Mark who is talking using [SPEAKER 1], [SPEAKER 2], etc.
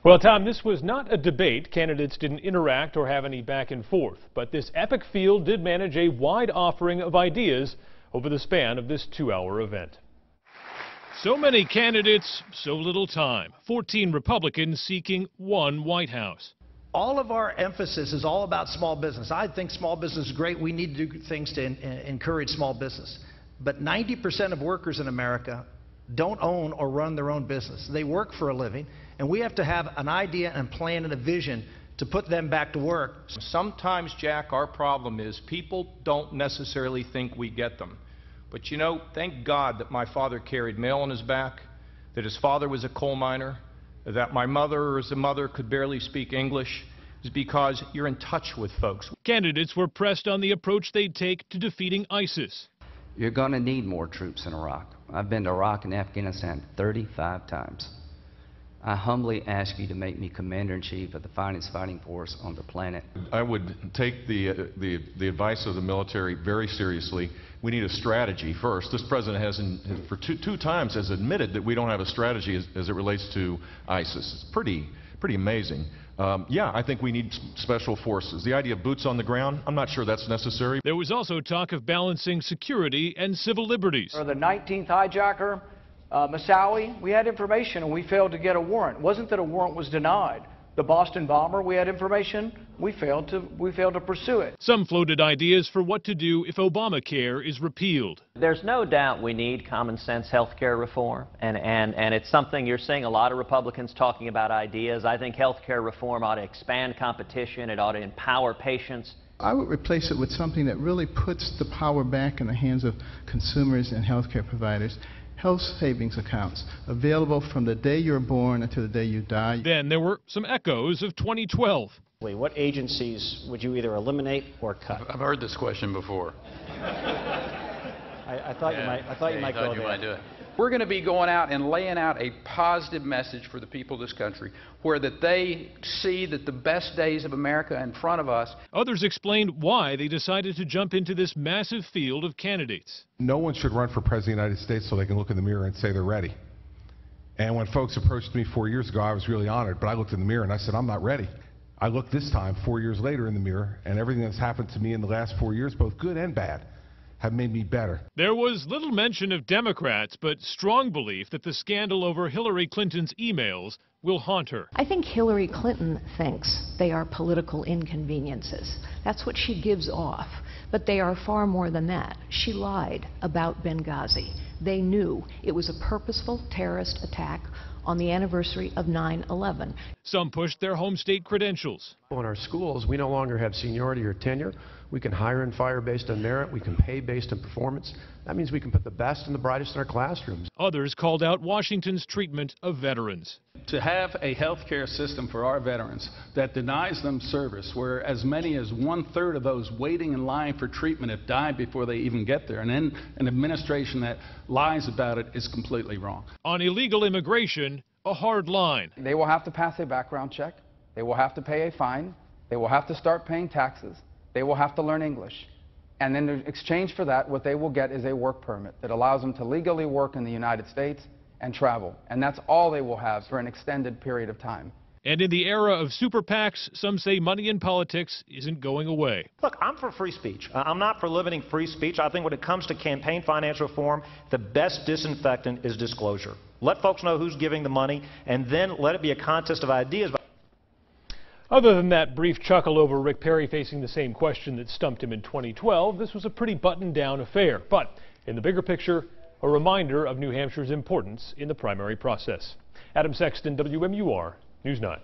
[SPEAKER 1] Well, Tom, this was not a debate. Candidates didn't interact or have any back and forth. But this epic field did manage a wide offering of ideas over the span of this 2-hour event. So many candidates, so little time. 14 Republicans seeking one White House.
[SPEAKER 2] All of our emphasis is all about small business. I think small business is great. We need to do things to encourage small business. But 90% of workers in America don't own or run their own business. They work for a living, and we have to have an idea and plan and a vision to put them back to work.
[SPEAKER 3] Sometimes, Jack, our problem is people don't necessarily think we get them. But you know, thank God that my father carried mail on his back, that his father was a coal miner, that my mother as a mother could barely speak English, is because you're in touch with folks.
[SPEAKER 1] Candidates were pressed on the approach they'd take to defeating ISIS.
[SPEAKER 4] You're going to need more troops in Iraq. I've been to Iraq and Afghanistan 35 times. I humbly ask you to make me Commander-in-Chief of the finest fighting force on the planet.
[SPEAKER 5] I would take the advice of the military very seriously. We need a strategy first. This president has, for two times, has admitted that we don't have a strategy as it relates to ISIS. It's pretty amazing. Yeah, I think we need special forces. The idea of boots on the ground, I'm not sure that's necessary.
[SPEAKER 1] There was also talk of balancing security and civil liberties.
[SPEAKER 6] Or the 19th hijacker, Moussaoui, we had information and we failed to get a warrant. It wasn't that a warrant was denied. The Boston bomber, we had information, we failed to pursue it.
[SPEAKER 1] Some floated ideas for what to do if Obamacare is repealed.
[SPEAKER 7] There's no doubt we need common sense health care reform, and it's something you're seeing a lot of Republicans talking about ideas. I think health care reform ought to expand competition, it ought to empower patients.
[SPEAKER 8] I would replace it with something that really puts the power back in the hands of consumers and healthcare providers. Health savings accounts available from the day you're born until the day you die.
[SPEAKER 1] Then there were some echoes of 2012.
[SPEAKER 9] What agencies would you either eliminate or cut?
[SPEAKER 10] I've heard this question before.
[SPEAKER 9] I thought you might go there.
[SPEAKER 10] Do it. We're going to be going out and laying out a positive message for the people of this country, where that they see that the best days of America are in front of us.
[SPEAKER 1] Others explained why they decided to jump into this massive field of candidates.
[SPEAKER 11] No one should run for President of the United States so they can look in the mirror and say they're ready. And when folks approached me 4 years ago, I was really honored, but I looked in the mirror and I said, I'm not ready. I looked this time, 4 years later, in the mirror, and everything that's happened to me in the last 4 years, both good and bad, have made me better.
[SPEAKER 1] There was little mention of Democrats, but strong belief that the scandal over Hillary Clinton's emails will haunt her.
[SPEAKER 12] I think Hillary Clinton thinks they are political inconveniences. That's what she gives off. But they are far more than that. She lied about Benghazi. They knew it was a purposeful terrorist attack on the anniversary of 9/11.
[SPEAKER 1] Some pushed their home state credentials.
[SPEAKER 13] In our schools, we no longer have seniority or tenure. We can hire and fire based on merit. We can pay based on performance. That means we can put the best and the brightest in our classrooms.
[SPEAKER 1] Others called out Washington's treatment of veterans.
[SPEAKER 14] To have a health care system for our veterans that denies them service, where as many as 1/3 of those waiting in line for treatment have died before they even get there, and then an administration that lies about it is completely wrong.
[SPEAKER 1] On illegal immigration, a hard line.
[SPEAKER 6] They will have to pass a background check. They will have to pay a fine. They will have to start paying taxes. They will have to learn English. And then in exchange for that, what they will get is a work permit that allows them to legally work in the United States and travel. And that's all they will have for an extended period of time.
[SPEAKER 1] And in the era of super PACs, some say money in politics isn't going away.
[SPEAKER 15] Look, I'm for free speech. I'm not for limiting free speech. I think when it comes to campaign finance reform, the best disinfectant is disclosure. Let folks know who's giving the money, and then let it be a contest of ideas.
[SPEAKER 1] Other than that brief chuckle over Rick Perry facing the same question that stumped him in 2012, this was a pretty buttoned-down affair. But in the bigger picture, a reminder of New Hampshire's importance in the primary process. Adam Sexton, WMUR News 9.